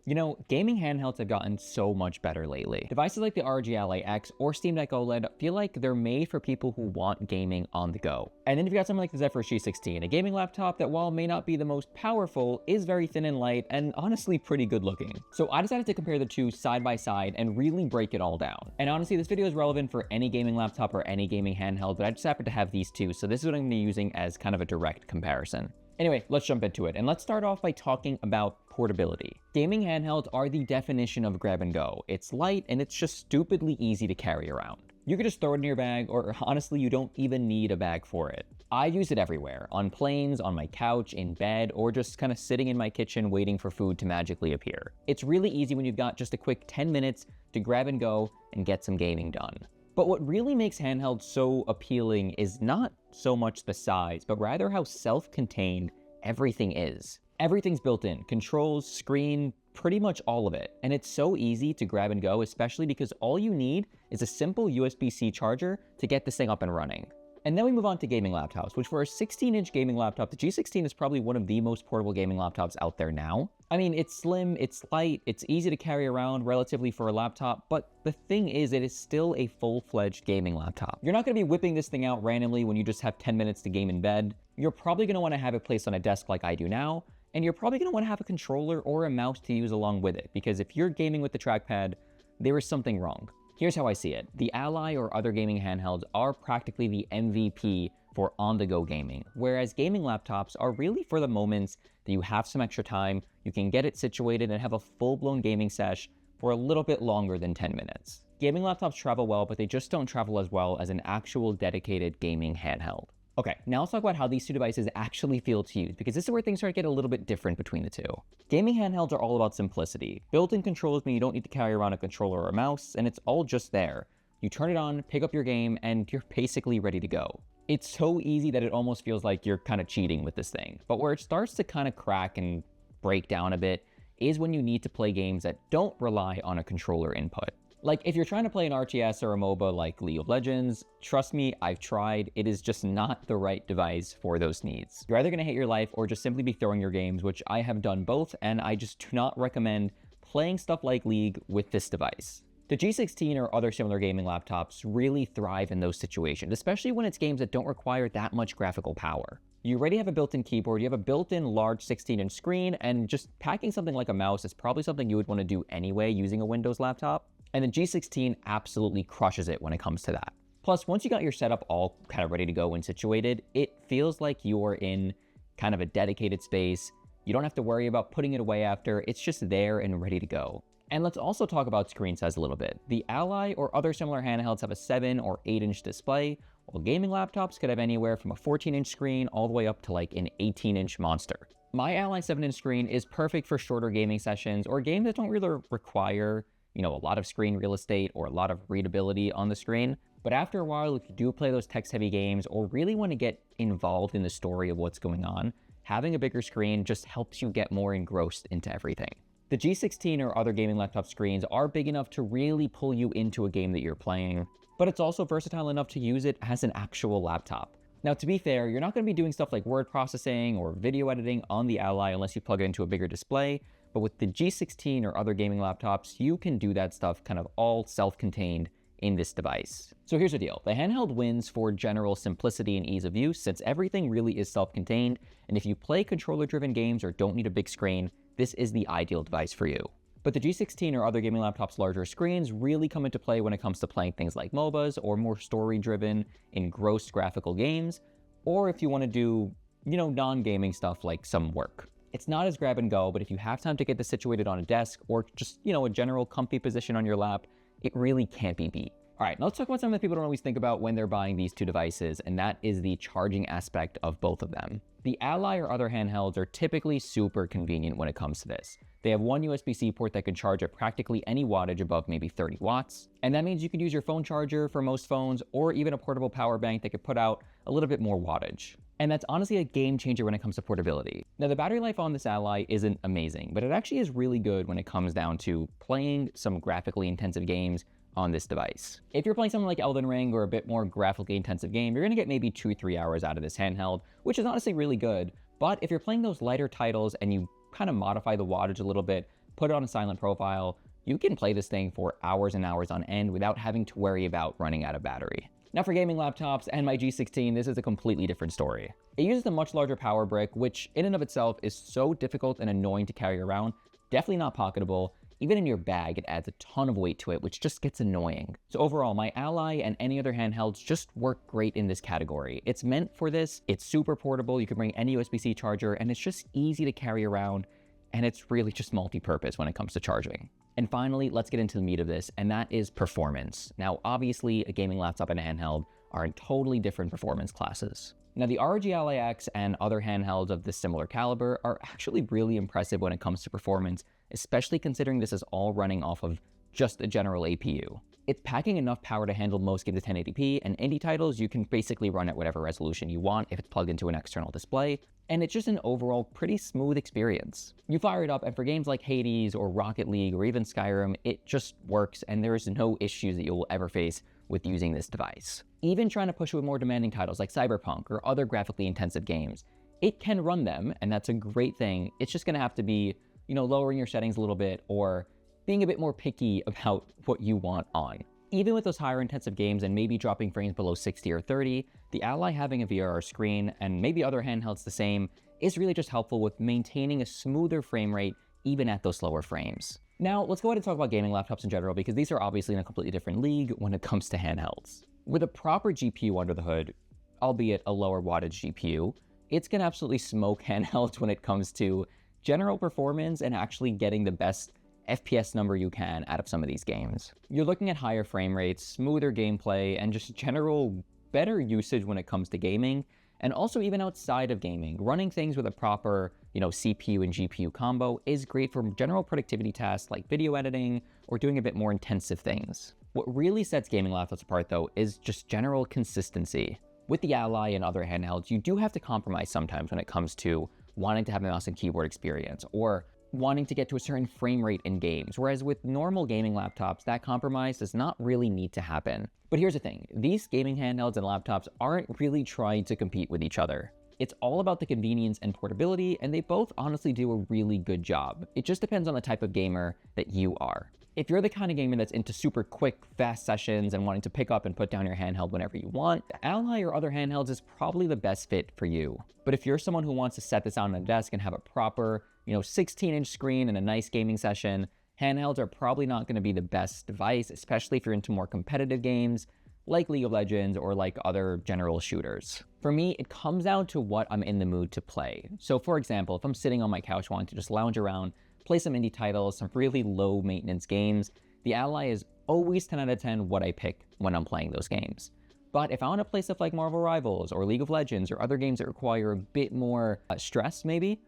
You know, gaming handhelds have gotten so much better lately. Devices like the ROG Ally X or Steam Deck OLED feel like they're made for people who want gaming on the go. And then you've got something like the Zephyrus G16, a gaming laptop that, while may not be the most powerful, is very thin and light and honestly pretty good looking. So I decided to compare the two side by side and really break it all down. And honestly, this video is relevant for any gaming laptop or any gaming handheld, but I just happen to have these two, so this is what I'm going to be using as kind of a direct comparison. Anyway, let's jump into it, and let's start off by talking about portability. Gaming handhelds are the definition of grab and go. It's light, and it's just stupidly easy to carry around. You could just throw it in your bag, or honestly, you don't even need a bag for it. I use it everywhere, on planes, on my couch, in bed, or just kind of sitting in my kitchen waiting for food to magically appear. It's really easy when you've got just a quick 10 minutes to grab and go and get some gaming done. But what really makes handhelds so appealing is not so much the size, but rather how self-contained everything is. Everything's built in, controls, screen, pretty much all of it. And it's so easy to grab and go, especially because all you need is a simple USB-C charger to get this thing up and running. And then we move on to gaming laptops, which for a 16-inch gaming laptop, the G16 is probably one of the most portable gaming laptops out there now. I mean, it's slim, it's light, it's easy to carry around relatively for a laptop, but the thing is, it is still a full-fledged gaming laptop. You're not going to be whipping this thing out randomly when you just have 10 minutes to game in bed. You're probably going to want to have it placed on a desk like I do now, and you're probably going to want to have a controller or a mouse to use along with it, because if you're gaming with the trackpad, there is something wrong. Here's how I see it. The Ally or other gaming handhelds are practically the MVP for on-the-go gaming, whereas gaming laptops are really for the moments that you have some extra time, you can get it situated and have a full-blown gaming sesh for a little bit longer than 10 minutes. Gaming laptops travel well, but they just don't travel as well as an actual dedicated gaming handheld. Okay, now let's talk about how these two devices actually feel to use, because this is where things start to get a little bit different between the two. Gaming handhelds are all about simplicity. Built-in controls mean you don't need to carry around a controller or a mouse, and it's all just there. You turn it on, pick up your game, and you're basically ready to go. It's so easy that it almost feels like you're kind of cheating with this thing. But where it starts to kind of crack and break down a bit is when you need to play games that don't rely on a controller input. Like, if you're trying to play an RTS or a MOBA like League of Legends, trust me, I've tried. It is just not the right device for those needs. You're either going to hate your life or just simply be throwing your games, which I have done both, and I just do not recommend playing stuff like League with this device. The G16 or other similar gaming laptops really thrive in those situations, especially when it's games that don't require that much graphical power. You already have a built-in keyboard, you have a built-in large 16-inch screen, and just packing something like a mouse is probably something you would want to do anyway using a Windows laptop. And the G16 absolutely crushes it when it comes to that. Plus, once you got your setup all kind of ready to go and situated, it feels like you're in kind of a dedicated space. You don't have to worry about putting it away after. It's just there and ready to go. And let's also talk about screen size a little bit. The Ally or other similar handhelds have a 7 or 8-inch display, while gaming laptops could have anywhere from a 14-inch screen all the way up to like an 18-inch monster. My Ally 7-inch screen is perfect for shorter gaming sessions or games that don't really require a lot of screen real estate or a lot of readability on the screen. But after a while, if you do play those text-heavy games or really want to get involved in the story of what's going on, having a bigger screen just helps you get more engrossed into everything. The G16 or other gaming laptop screens are big enough to really pull you into a game that you're playing, but it's also versatile enough to use it as an actual laptop. Now, to be fair, you're not going to be doing stuff like word processing or video editing on the Ally unless you plug it into a bigger display. But with the G16 or other gaming laptops, you can do that stuff kind of all self-contained in this device. So here's the deal. The handheld wins for general simplicity and ease of use, since everything really is self-contained. And if you play controller-driven games or don't need a big screen, this is the ideal device for you. But the G16 or other gaming laptops' larger screens really come into play when it comes to playing things like MOBAs or more story-driven, engrossed graphical games, or if you want to do, non-gaming stuff like some work. It's not as grab and go, but if you have time to get this situated on a desk or just, a general comfy position on your lap, it really can't be beat. All right, now let's talk about something that people don't always think about when they're buying these two devices, and that is the charging aspect of both of them. The Ally or other handhelds are typically super convenient when it comes to this. They have one USB-C port that can charge at practically any wattage above maybe 30 watts. And that means you can use your phone charger for most phones, or even a portable power bank that could put out a little bit more wattage. And that's honestly a game changer when it comes to portability. Now, the battery life on this Ally isn't amazing, but it actually is really good when it comes down to playing some graphically intensive games on this device. If you're playing something like Elden Ring or a bit more graphically intensive game, you're gonna get maybe 2-3 hours out of this handheld, which is honestly really good. But if you're playing those lighter titles and you kind of modify the wattage a little bit, put it on a silent profile, you can play this thing for hours and hours on end without having to worry about running out of battery. Now for gaming laptops and my G16, this is a completely different story. It uses a much larger power brick, which in and of itself is so difficult and annoying to carry around, definitely not pocketable. Even in your bag, it adds a ton of weight to it, which just gets annoying. So overall, my Ally and any other handhelds just work great in this category. It's meant for this, it's super portable, you can bring any USB-C charger, and it's just easy to carry around, and it's really just multi-purpose when it comes to charging. And finally, let's get into the meat of this, and that is performance. Now, obviously, a gaming laptop and a handheld are in totally different performance classes. Now, the ROG Ally X and other handhelds of this similar caliber are actually really impressive when it comes to performance, especially considering this is all running off of just a general APU. It's packing enough power to handle most games at 1080p, and indie titles you can basically run at whatever resolution you want if it's plugged into an external display, and it's just an overall pretty smooth experience. You fire it up, and for games like Hades or Rocket League or even Skyrim, it just works, and there's no issues that you will ever face with using this device. Even trying to push it with more demanding titles like Cyberpunk or other graphically intensive games, it can run them, and that's a great thing. It's just gonna have to be, lowering your settings a little bit or being a bit more picky about what you want on. Even with those higher intensive games and maybe dropping frames below 60 or 30, the Ally having a VRR screen and maybe other handhelds the same is really just helpful with maintaining a smoother frame rate even at those slower frames. Now, let's go ahead and talk about gaming laptops in general because these are obviously in a completely different league when it comes to handhelds. With a proper GPU under the hood, albeit a lower wattage GPU, it's gonna absolutely smoke handhelds when it comes to general performance and actually getting the best FPS number you can out of some of these games. You're looking at higher frame rates, smoother gameplay, and just general better usage when it comes to gaming, and also even outside of gaming. Running things with a proper, CPU and GPU combo is great for general productivity tasks like video editing or doing a bit more intensive things. What really sets gaming laptops apart though is just general consistency. With the Ally and other handhelds, you do have to compromise sometimes when it comes to wanting to have a mouse and keyboard experience or wanting to get to a certain frame rate in games, whereas with normal gaming laptops, that compromise does not really need to happen. But here's the thing, these gaming handhelds and laptops aren't really trying to compete with each other. It's all about the convenience and portability, and they both honestly do a really good job. It just depends on the type of gamer that you are. If you're the kind of gamer that's into super quick, fast sessions and wanting to pick up and put down your handheld whenever you want, the Ally or other handhelds is probably the best fit for you. But if you're someone who wants to set this on a desk and have a proper, 16-inch screen and a nice gaming session, handhelds are probably not going to be the best device, especially if you're into more competitive games like League of Legends or like other general shooters. For me, it comes down to what I'm in the mood to play. So for example, if I'm sitting on my couch wanting to just lounge around, play some indie titles, some really low maintenance games, the Ally is always 10 out of 10 what I pick when I'm playing those games. But if I want to play stuff like Marvel Rivals or League of Legends or other games that require a bit more stress maybe,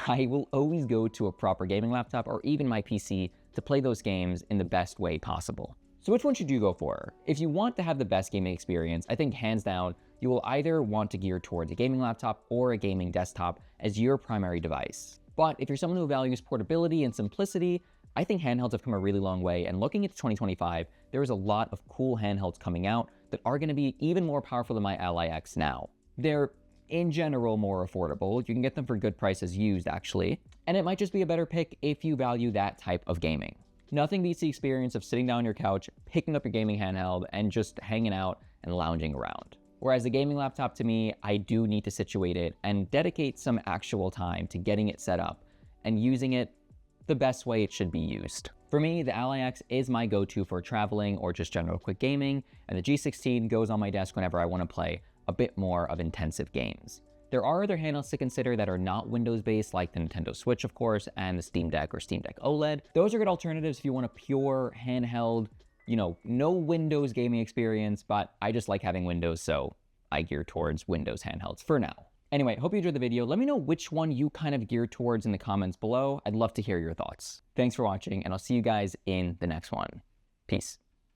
I will always go to a proper gaming laptop or even my PC to play those games in the best way possible. So which one should you go for? If you want to have the best gaming experience, I think hands down, you will either want to gear towards a gaming laptop or a gaming desktop as your primary device. But if you're someone who values portability and simplicity, I think handhelds have come a really long way, and looking into 2025, there is a lot of cool handhelds coming out that are going to be even more powerful than my Ally X now. They're, in general, more affordable. You can get them for good prices used, actually, and it might just be a better pick if you value that type of gaming. Nothing beats the experience of sitting down on your couch, picking up your gaming handheld, and just hanging out and lounging around. Whereas the gaming laptop, to me, I do need to situate it and dedicate some actual time to getting it set up and using it the best way it should be used. For me, the Ally X is my go-to for traveling or just general quick gaming, and the G16 goes on my desk whenever I want to play a bit more of intensive games. There are other handhelds to consider that are not Windows-based, like the Nintendo Switch, of course, and the Steam Deck or Steam Deck OLED. Those are good alternatives if you want a pure handheld, no Windows gaming experience, but I just like having Windows, so I gear towards Windows handhelds for now. Anyway, hope you enjoyed the video. Let me know which one you kind of gear towards in the comments below. I'd love to hear your thoughts. Thanks for watching, and I'll see you guys in the next one. Peace.